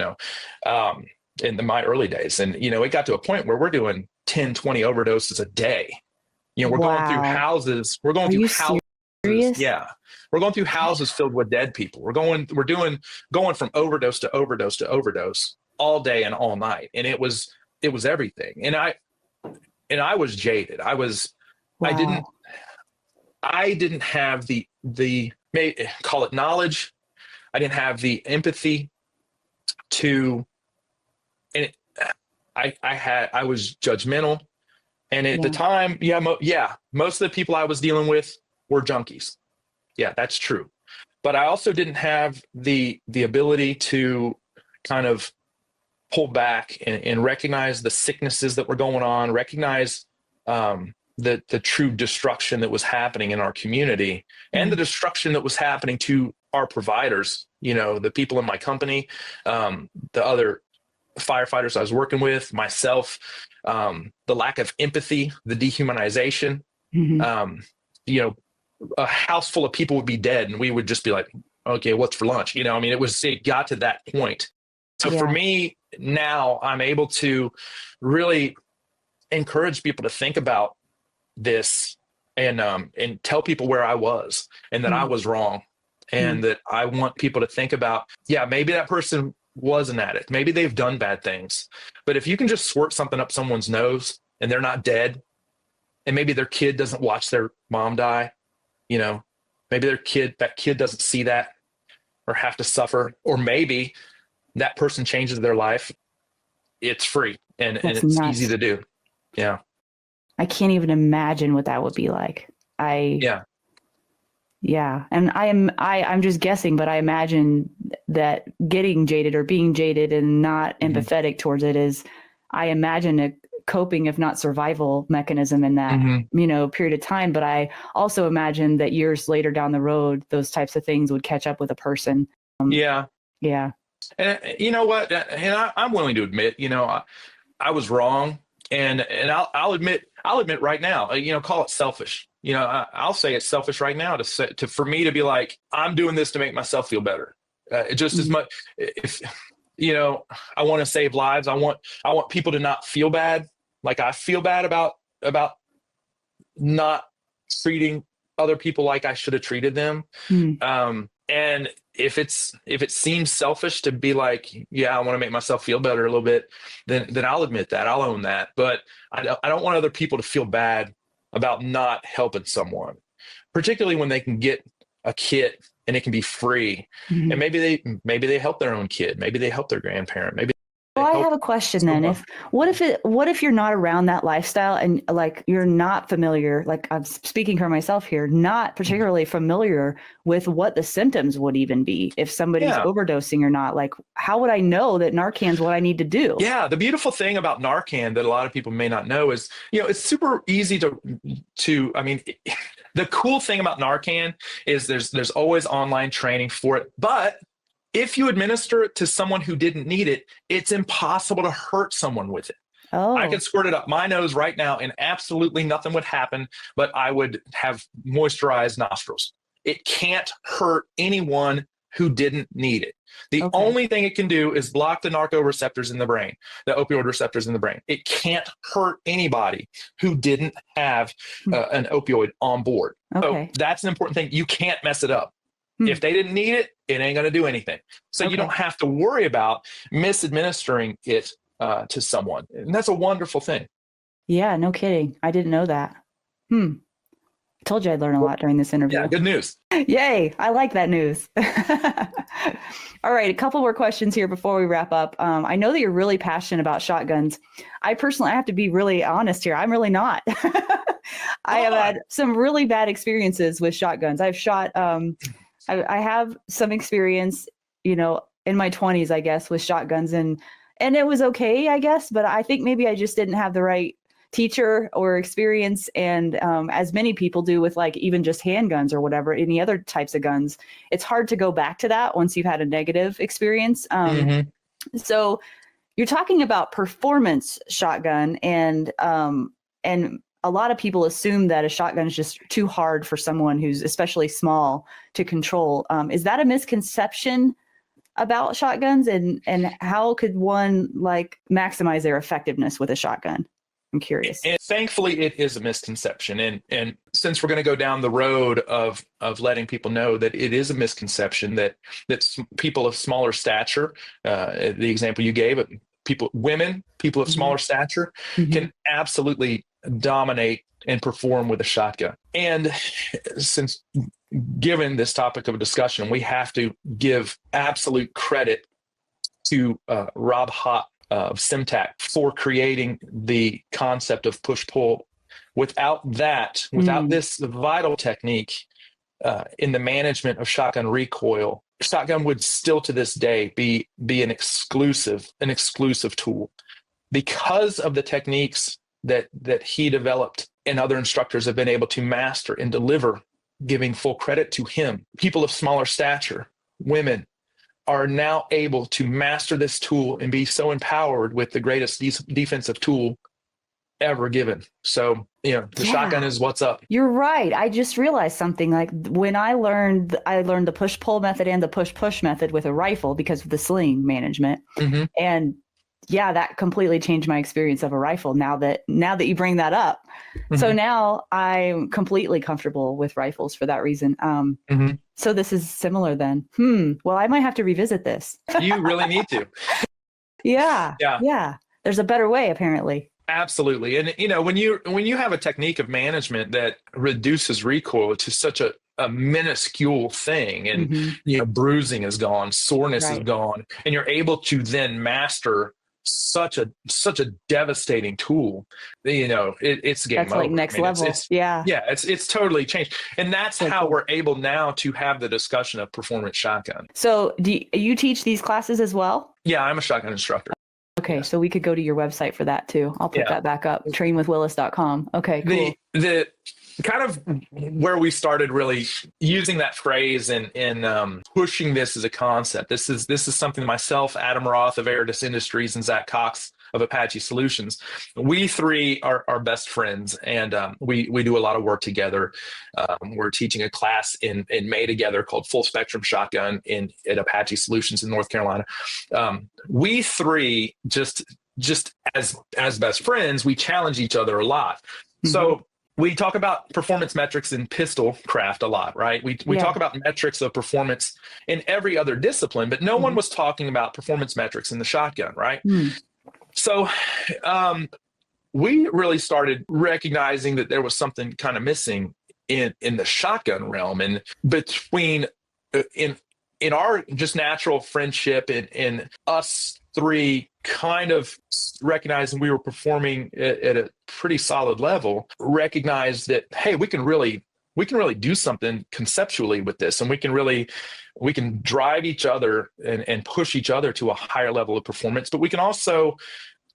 B: in my early days. And, it got to a point where we're doing 10, 20 overdoses a day. We're going through houses. We're going through houses.
A: Serious?
B: Yeah. We're going through houses filled with dead people. We're going from overdose to overdose to overdose all day and all night. And it was everything. And I was jaded. I didn't have the call it knowledge. I didn't have the empathy I was judgmental. And at the time, most of the people I was dealing with were junkies. Yeah, that's true. But I also didn't have the ability to kind of pull back and recognize the sicknesses that were going on, recognize the true destruction that was happening in our community and the destruction that was happening to our providers, the people in my company, the other firefighters I was working with, myself, the lack of empathy, the dehumanization, a house full of people would be dead and we would just be like, okay, what's for lunch? It got to that point. So for me now, I'm able to really encourage people to think about this and tell people where I was and that I was wrong. And that I want people to think about, maybe that person was an addict. Maybe they've done bad things. But if you can just squirt something up someone's nose and they're not dead, and maybe their kid doesn't watch their mom die, maybe that kid doesn't see that or have to suffer, or maybe that person changes their life, it's free and it's nuts. Easy to do. Yeah.
A: I can't even imagine what that would be like. Yeah. And I'm just guessing, but I imagine that getting jaded or being jaded and not empathetic towards it is, I imagine, a coping, if not survival mechanism in that, period of time. But I also imagine that years later down the road, those types of things would catch up with a person.
B: Yeah. And you know what? And I'm willing to admit, I was wrong. And I'll admit right now, call it selfish. I'll say it's selfish right now for me to be like, I'm doing this to make myself feel better. Just as much, if, I want to save lives. I want people to not feel bad. Like I feel bad about not treating other people like I should have treated them. And if it seems selfish to be like, I want to make myself feel better a little bit, then I'll admit that. I'll own that. But I don't want other people to feel bad about not helping someone, particularly when they can get a kit and it can be free. And maybe they help their own kid. Maybe they help their grandparent. Maybe
A: I have a question then. What if you're not around that lifestyle and like you're not familiar, like I'm speaking for myself here, not particularly familiar with what the symptoms would even be if somebody's overdosing or not? Like, how would I know that Narcan's what I need to do?
B: Yeah, the beautiful thing about Narcan that a lot of people may not know is, it's super easy I mean, the cool thing about Narcan is there's always online training for it, but if you administer it to someone who didn't need it, it's impossible to hurt someone with it.
A: Oh.
B: I could squirt it up my nose right now and absolutely nothing would happen, but I would have moisturized nostrils. It can't hurt anyone who didn't need it. The only thing it can do is block the narcoreceptors in the brain, the opioid receptors in the brain. It can't hurt anybody who didn't have an opioid on board. So that's an important thing. You can't mess it up. If they didn't need it, it ain't going to do anything. So you don't have to worry about misadministering it to someone. And that's a wonderful thing.
A: Yeah, no kidding. I didn't know that. I told you I'd learn a lot during this interview.
B: Yeah, good news. Yay.
A: I like that news. All right. A couple more questions here before we wrap up. I know that you're really passionate about shotguns. I have to be really honest here. I'm really not. I have had some really bad experiences with shotguns. I've shot, I have some experience, in my 20s, I guess, with shotguns and it was okay, I guess, but I think maybe I just didn't have the right teacher or experience. And as many people do with like even just handguns or whatever, any other types of guns, it's hard to go back to that once you've had a negative experience. So you're talking about performance shotgun and a lot of people assume that a shotgun is just too hard for someone who's especially small to control. Is that a misconception about shotguns? And how could one like maximize their effectiveness with a shotgun? I'm curious.
B: And thankfully, it is a misconception. And since we're going to go down the road of letting people know that it is a misconception that people of smaller stature, the example you gave, people of smaller stature can absolutely dominate and perform with a shotgun. And since given this topic of discussion, we have to give absolute credit to Rob Hott of Simtac for creating the concept of push-pull. Without this vital technique in the management of shotgun recoil, shotgun would still to this day be an exclusive tool. Because of the techniques that he developed and other instructors have been able to master and deliver, giving full credit to him. People of smaller stature, women, are now able to master this tool and be so empowered with the greatest defensive tool ever given. So, the shotgun is what's up.
A: You're right. I just realized something. Like when I learned the push-pull method and the push-push method with a rifle because of the sling management. And yeah, that completely changed my experience of a rifle now that you bring that up. So now I'm completely comfortable with rifles for that reason. So this is similar then. Well, I might have to revisit this.
B: You really need to.
A: Yeah. There's a better way, apparently.
B: Absolutely. And when you have a technique of management that reduces recoil to such a minuscule thing and bruising is gone, soreness is gone, and you're able to then master such a devastating tool, it's game over.
A: That's like next level.
B: It's totally changed. And that's how we're able now to have the discussion of performance shotgun.
A: So do you teach these classes as well?
B: Yeah, I'm a shotgun instructor.
A: Okay, so we could go to your website for that too. I'll put that back up, trainwithwillis.com. Okay, cool.
B: The kind of where we started really using that phrase and pushing this as a concept. This is something myself, Adam Roth of Aridus Industries, and Zach Cox of Apache Solutions. We three are best friends, and we do a lot of work together. We're teaching a class in May together called Full Spectrum Shotgun at Apache Solutions in North Carolina. We three just as best friends, we challenge each other a lot. So we talk about performance metrics in pistol craft a lot, right? We talk about metrics of performance in every other discipline, but no one was talking about performance metrics in the shotgun, right? So we really started recognizing that there was something kind of missing in the shotgun realm, and between in our just natural friendship and us three kind of recognizing we were performing at a pretty solid level, recognized that, hey, we can really do something conceptually with this, and we can drive each other and push each other to a higher level of performance, but we can also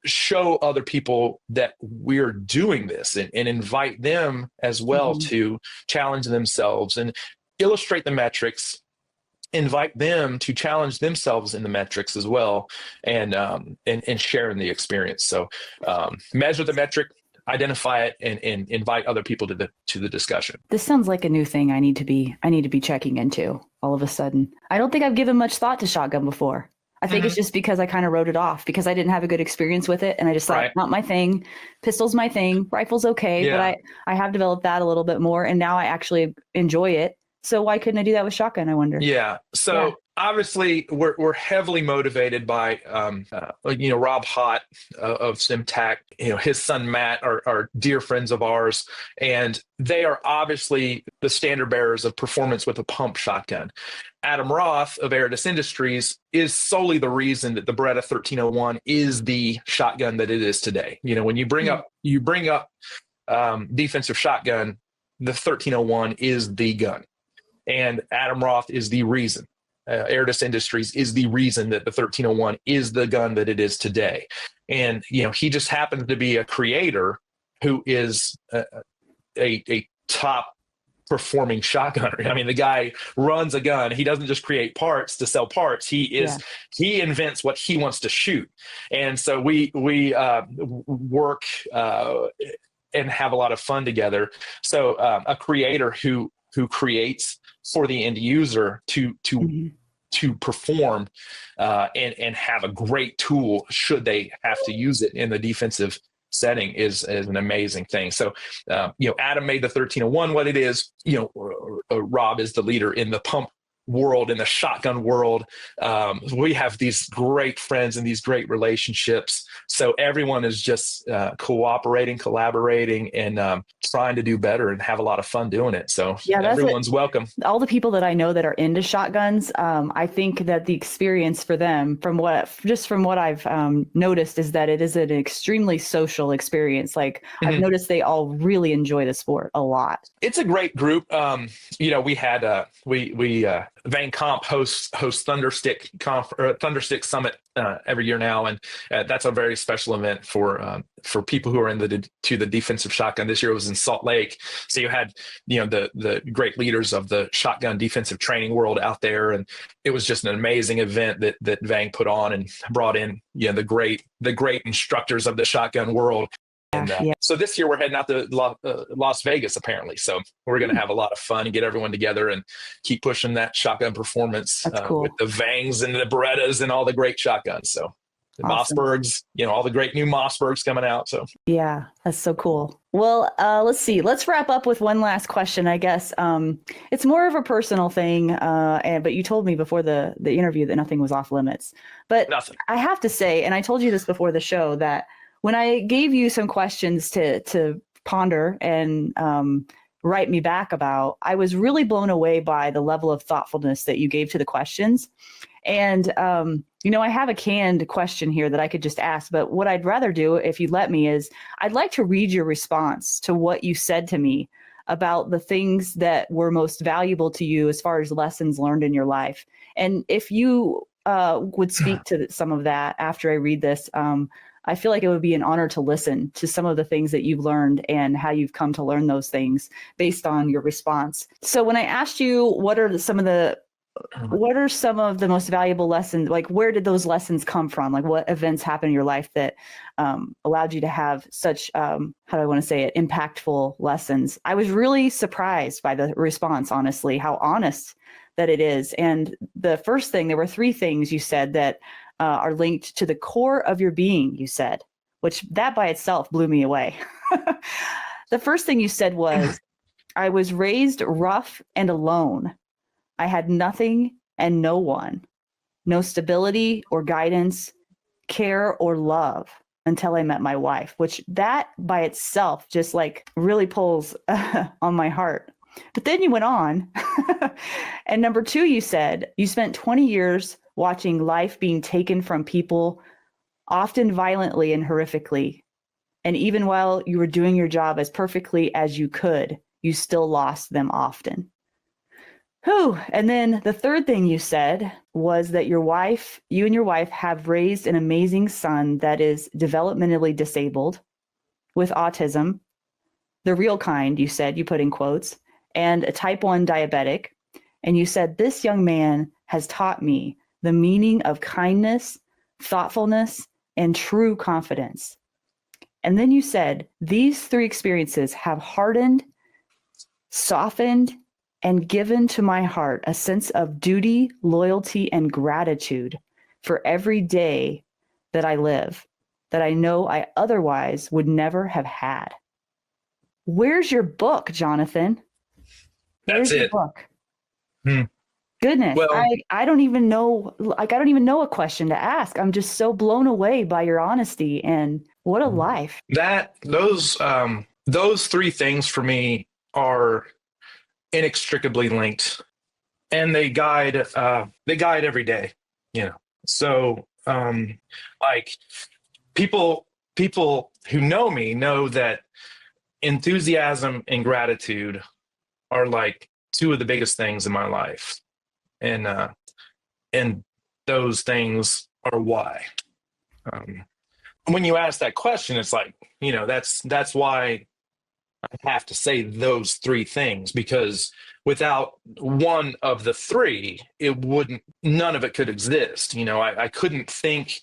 B: show other people that we're doing this and invite them as well to challenge themselves and illustrate the metrics, invite them to challenge themselves in the metrics as well, and share in the experience. So measure the metric, identify it, and invite other people to the discussion.
A: This sounds like a new thing I need to be checking into all of a sudden. I don't think I've given much thought to shotgun before. I think it's just because I kind of wrote it off because I didn't have a good experience with it. And I just thought, not my thing. Pistol's my thing. Rifle's okay. But I have developed that a little bit more. And now I actually enjoy it. So why couldn't I do that with shotgun, I wonder? Yeah.
B: So obviously we're heavily motivated by, Rob Hott of SimTac, his son, Matt, are dear friends of ours, and they are obviously the standard bearers of performance with a pump shotgun. Adam Roth of Preparedness Industries is solely the reason that the Beretta 1301 is the shotgun that it is today. When you bring up defensive shotgun, the 1301 is the gun. And Adam Roth is the reason. Preparedness Industries is the reason that the 1301 is the gun that it is today. And, he just happens to be a creator who is a top performing shotgunner. I mean, the guy runs a gun. He doesn't just create parts to sell parts. He invents what he wants to shoot. And so we work and have a lot of fun together. So a creator who creates for the end user to perform and have a great tool should they have to use it in the defensive setting is an amazing thing. So, Adam made the 1301 what it is. Rob is the leader in the pump world, in the shotgun world. We have these great friends and these great relationships. So everyone is just cooperating, collaborating, and trying to do better and have a lot of fun doing it. So everyone's welcome.
A: All the people that I know that are into shotguns, I think that the experience for them, from what I've noticed, is that it is an extremely social experience. Like I've noticed they all really enjoy the sport a lot.
B: It's a great group. We had Vang Comp hosts Thunderstick Summit every year now, and that's a very special event for people who are in the defensive shotgun. This year it was in Salt Lake, so you had the great leaders of the shotgun defensive training world out there, and it was just an amazing event that Vang put on and brought in the great instructors of the shotgun world. And so this year we're heading out to Las Vegas, apparently. So we're going to have a lot of fun and get everyone together and keep pushing that shotgun performance with the Vangs and the Berettas and all the great shotguns. So the Mossbergs, all the great new Mossbergs coming out. So
A: yeah, that's so cool. Well, let's see. Let's wrap up with one last question, I guess. It's more of a personal thing, but you told me before the interview that nothing was off limits. But nothing. I have to say, and I told you this before the show, that when I gave you some questions to ponder and write me back about, I was really blown away by the level of thoughtfulness that you gave to the questions. And, I have a canned question here that I could just ask, but what I'd rather do, if you let me, is I'd like to read your response to what you said to me about the things that were most valuable to you as far as lessons learned in your life. And if you would speak to some of that after I read this, I feel like it would be an honor to listen to some of the things that you've learned and how you've come to learn those things based on your response. So when I asked you, what are some of the most valuable lessons, like where did those lessons come from? Like what events happened in your life that allowed you to have such, how do I want to say it, impactful lessons? I was really surprised by the response, honestly, how honest that it is. And the first thing, there were three things you said that are linked to the core of your being, you said, which that by itself blew me away. The first thing you said was, I was raised rough and alone. I had nothing and no one, no stability or guidance, care or love until I met my wife, which that by itself just like really pulls on my heart. But then you went on. And number two, you said you spent 20 years watching life being taken from people, often violently and horrifically. And even while you were doing your job as perfectly as you could, you still lost them often. Whew. And then the third thing you said was that you and your wife have raised an amazing son that is developmentally disabled with autism, the real kind, you said, you put in quotes, and a type 1 diabetic. And you said, this young man has taught me the meaning of kindness, thoughtfulness, and true confidence. And then you said, these 3 experiences have hardened, softened, and given to my heart a sense of duty, loyalty, and gratitude for every day that I live, that I know I otherwise would never have had. Where's your book, Jonathan? Where's your book? Goodness,
B: Well,
A: I don't even know, I don't even know a question to ask. I'm just so blown away by your honesty, and what a life.
B: Those 3 things for me are inextricably linked, and they guide every day, So, like people who know me know that enthusiasm and gratitude are like 2 of the biggest things in my life. And those things are why. When you ask that question, it's like, that's why I have to say those 3 things, because without one of the 3, none of it could exist. I couldn't think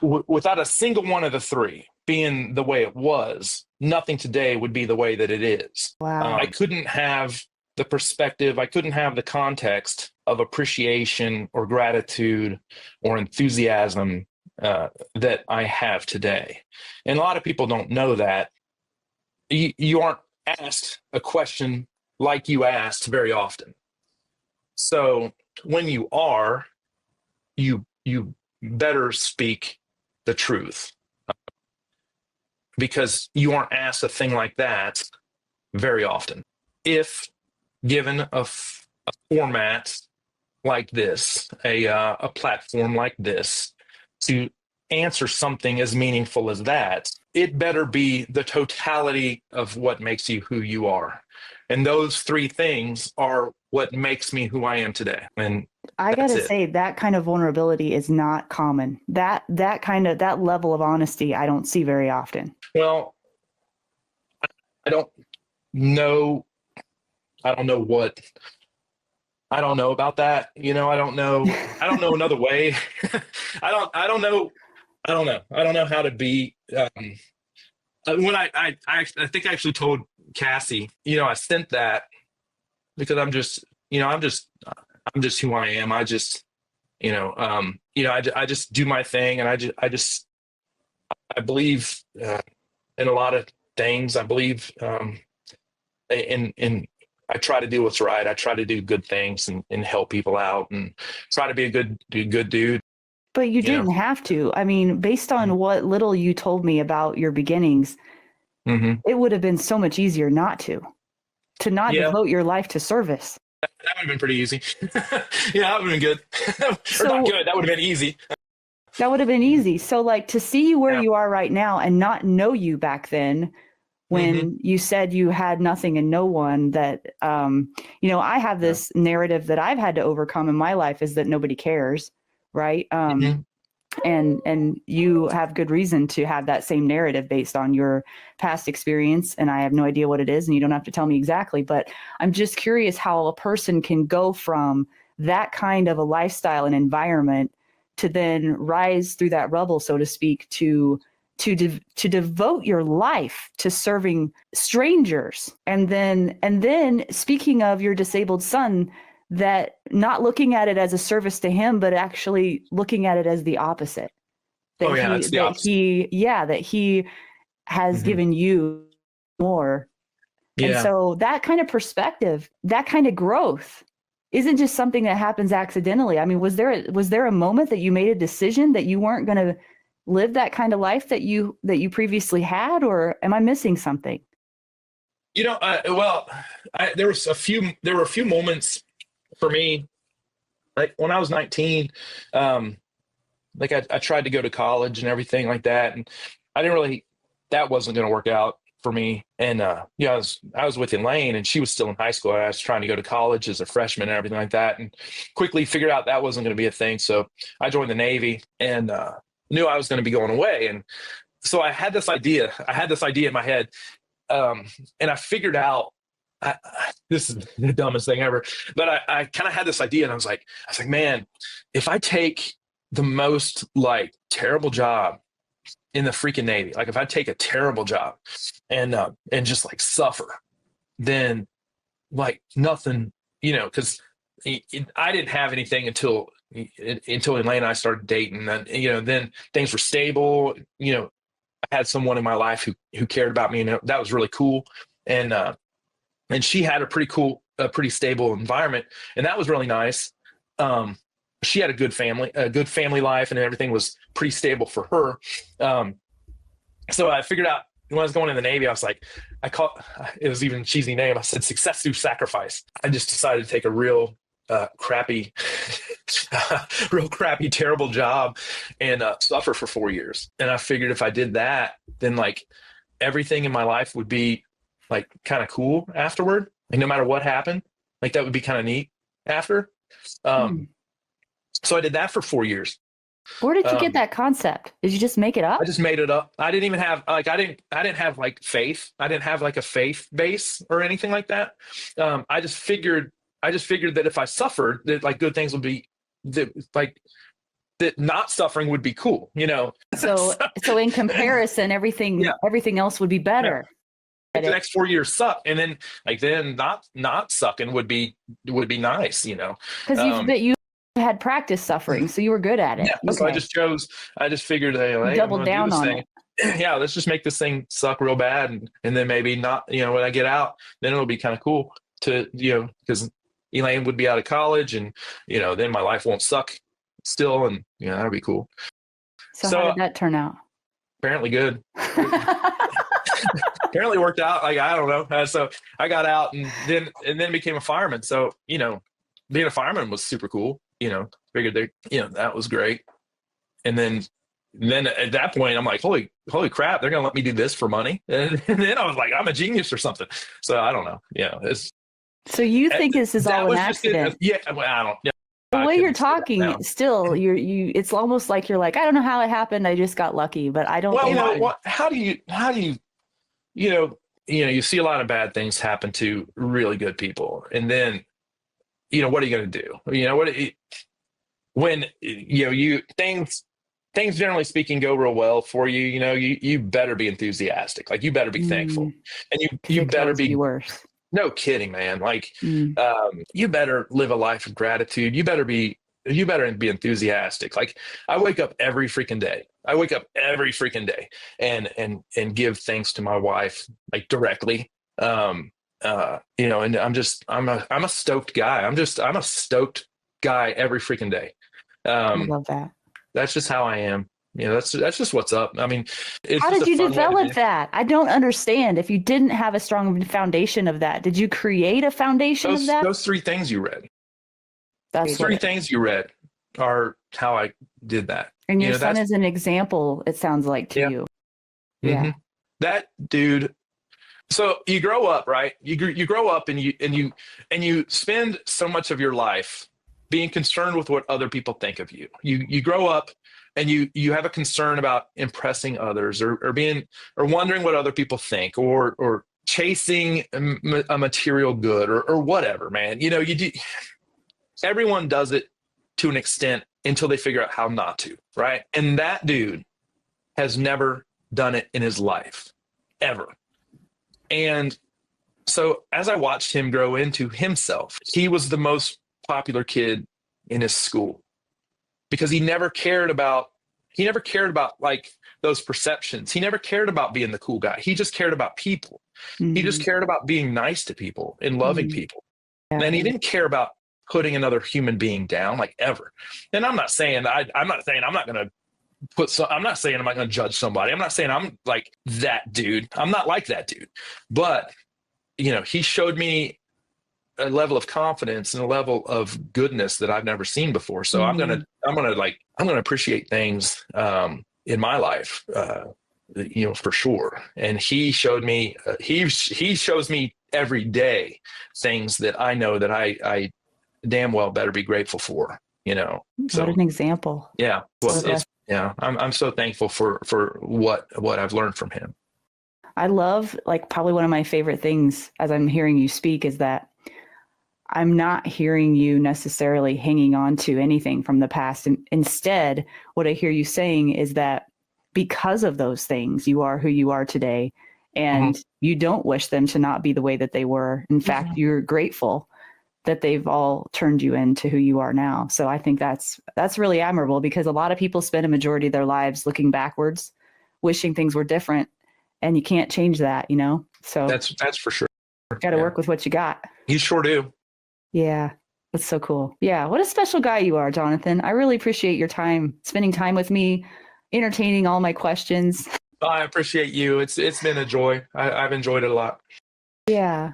B: without a single one of the 3 being the way it was, nothing today would be the way that it is.
A: Wow.
B: I couldn't have the perspective, I couldn't have the context of appreciation or gratitude or enthusiasm that I have today. And a lot of people don't know that. You aren't asked a question like you asked very often. So when you are, you better speak the truth, because you aren't asked a thing like that very often. If given a format like this, a platform like this, to answer something as meaningful as that, it better be the totality of what makes you who you are. And those 3 things are what makes me who I am today. And
A: I gotta say, that kind of vulnerability is not common. That level of honesty, I don't see very often.
B: Well, I don't know about that. I don't know another way. I don't know how to be. When I think I actually told Cassie, I sent that because I'm just who I am. I just, I just do my thing, and I believe in a lot of things. I believe in I try to do what's right. I try to do good things and help people out and try to be a good dude.
A: But you didn't have to. I mean, based on what little you told me about your beginnings, it would have been so much easier not to devote your life to service.
B: That would have been pretty easy. Yeah, that would have been good. Or not good. That would have been easy.
A: That would have been easy. So like, to see you where you are right now and not know you back then, when you said you had nothing and no one, that, I have this narrative that I've had to overcome in my life, is that nobody cares. Right. And you have good reason to have that same narrative based on your past experience. And I have no idea what it is, and you don't have to tell me exactly, but I'm just curious how a person can go from that kind of a lifestyle and environment to then rise through that rubble, so to speak, to devote your life to serving strangers. And then speaking of your disabled son, that not looking at it as a service to him, but actually looking at it as the opposite. That he has given you more. Yeah. And so that kind of perspective, that kind of growth isn't just something that happens accidentally. I mean, was there a moment that you made a decision that you weren't going to live that kind of life that you previously had, or am I missing something?
B: There were a few moments for me like when I was 19, like I tried to go to college and everything like that. And I didn't really, that wasn't going to work out for me. And, I was with Elaine and she was still in high school. I was trying to go to college as a freshman and everything like that. And quickly figured out that wasn't going to be a thing. So I joined the Navy and, knew I was going to be going away. And so I had this idea in my head. And I figured out, this is the dumbest thing ever, but I kind of had this idea and I was like, man, if I take the most like terrible job in the freaking Navy, like if I take a terrible job and just like suffer, then like nothing, because I didn't have anything until Elaine and I started dating. And then things were stable. I had someone in my life who cared about me, and that was really cool. And she had a pretty stable environment, and that was really nice. She had a good family life, and everything was pretty stable for her. So I figured out when I was going in the Navy, I was like, it was even a cheesy name. I said success through sacrifice. I just decided to take a real crappy, terrible job and suffer for 4 years. And I figured if I did that, then like everything in my life would be like kind of cool afterward. Like no matter what happened, like that would be kind of neat after. So I did that for 4 years.
A: Where did you get that concept? Did you just make it up?
B: I just made it up. I didn't even have like, I didn't have like faith. I didn't have like a faith base or anything like that. I just figured that if I suffered, that like good things would be, that not suffering would be cool,
A: So in comparison, everything else would be better.
B: Yeah. The next 4 years suck, and then not sucking would be nice,
A: because you had practice suffering, so you were good at it.
B: Yeah, so I just figured, hey,
A: double down on it.
B: Yeah, let's just make this thing suck real bad, and then maybe not, when I get out, then it'll be kind of cool to, because Elaine would be out of college, and then my life won't suck still, and that'd be cool.
A: So how did that turn out?
B: Apparently good. Apparently worked out. Like, I don't know. So I got out and then became a fireman. So, being a fireman was super cool. Figured that was great. And then at that point I'm like, holy crap, they're going to let me do this for money. And then I was like, I'm a genius or something. So I don't know.
A: So you think this is all an accident?
B: I don't. Yeah.
A: The way you're talking, still, it's almost like you're like, I don't know how it happened. I just got lucky, but I don't.
B: Well, how do you, you see a lot of bad things happen to really good people, and then, what are you going to do? When things generally speaking go real well for you, you better be enthusiastic. Like you better be thankful, and you better be
A: worse.
B: No kidding, man. Like, you better live a life of gratitude. You better be enthusiastic. Like I wake up every freaking day. And give thanks to my wife, like directly. And I'm a stoked guy. I'm a stoked guy every freaking day.
A: I love that.
B: That's just how I am. That's just what's up. I mean,
A: how did you develop that? I don't understand. If you didn't have a strong foundation of that, did you create a foundation of that?
B: Those three things you read.
A: Those
B: three things you read are how I did that.
A: And your son is an example, it sounds like, to you. Yeah.
B: Mm-hmm. That dude. So you grow up, right? You grow up and you spend so much of your life being concerned with what other people think of you. You grow up and you have a concern about impressing others or wondering what other people think or chasing a material good or whatever, man. You do. Everyone does it to an extent until they figure out how not to, right? And that dude has never done it in his life, ever. And so as I watched him grow into himself, he was the most popular kid in his school because he never cared about like those perceptions. He never cared about being the cool guy. He just cared about people. Mm-hmm. He just cared about being nice to people and loving people. Yeah. And he didn't care about putting another human being down, like, ever. And I'm not saying I'm not going to judge somebody. I'm not saying I'm like that dude. I'm not like that dude. But, he showed me a level of confidence and a level of goodness that I've never seen before. So I'm gonna appreciate things in my life, for sure. And he showed me, he shows me every day things that I know that I damn well better be grateful for. So
A: what an example.
B: Yeah, well, I'm so thankful for what I've learned from him.
A: I love, like, probably one of my favorite things as I'm hearing you speak is that I'm not hearing you necessarily hanging on to anything from the past. And instead, what I hear you saying is that because of those things, you are who you are today, and you don't wish them to not be the way that they were. In fact, you're grateful that they've all turned you into who you are now. So I think that's really admirable, because a lot of people spend a majority of their lives looking backwards, wishing things were different, and you can't change that, So
B: that's for sure.
A: Got to work with what you got.
B: You sure do.
A: Yeah, that's so cool. Yeah, what a special guy you are, Jonathan. I really appreciate your time, spending time with me, entertaining all my questions.
B: I appreciate you. It's been a joy. I've enjoyed it a lot.
A: Yeah.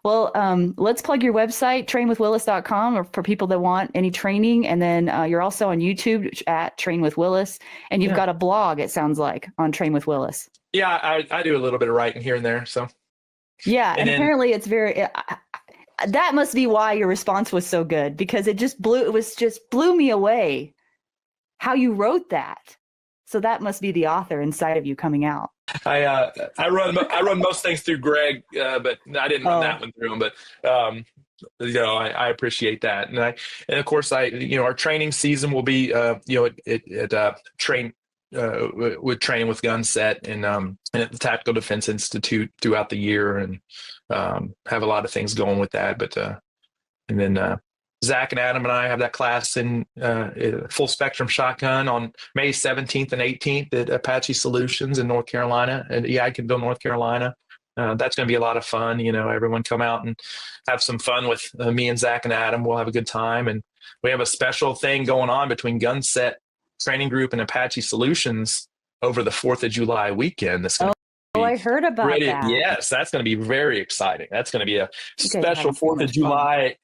A: Well, let's plug your website, trainwithwillis.com, or for people that want any training. And then you're also on YouTube at Train with Willis, and you've got a blog, it sounds like, on Train with Willis.
B: Yeah, I do a little bit of writing here and there. So
A: yeah, and apparently it's very. That must be why your response was so good, because it just blew me away how you wrote that. So that must be the author inside of you coming out.
B: I run most things through Greg, but I didn't run that one through him. But I appreciate that, and of course our training season will be with training with Gunset and at the Tactical Defense Institute throughout the year, and have a lot of things going with that. But and then Zach and Adam and I have that class in full spectrum shotgun on May 17th and 18th at Apache Solutions in North Carolina, at Eatonville, North Carolina. That's going to be a lot of fun. Everyone come out and have some fun with me and Zach and Adam. We'll have a good time. And we have a special thing going on between Gunset Training Group and Apache Solutions over the 4th of July weekend.
A: I heard about that.
B: Yes, that's going to be very exciting. That's going to be a special 4th of July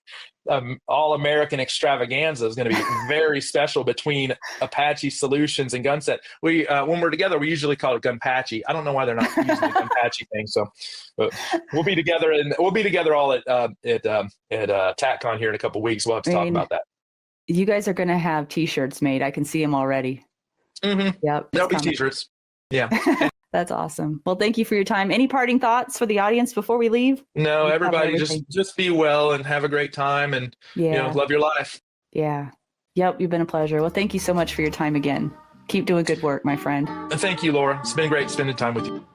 B: all-American extravaganza. Is going to be very special between Apache Solutions and Gunset. We when we're together, we usually call it Gunpachi. I don't know why they're not using the Gunpachi thing. So, but we'll be together, and we'll be together all at TACCon here in a couple of weeks. We'll have to talk about that.
A: You guys are going to have T-shirts made. I can see them already. Yep.
B: There'll be T-shirts. Yeah.
A: That's awesome. Well, thank you for your time. Any parting thoughts for the audience before we leave?
B: No, everybody just be well and have a great time, and love your life.
A: Yeah. Yep. You've been a pleasure. Well, thank you so much for your time again. Keep doing good work, my friend.
B: And thank you, Laura. It's been great spending time with you.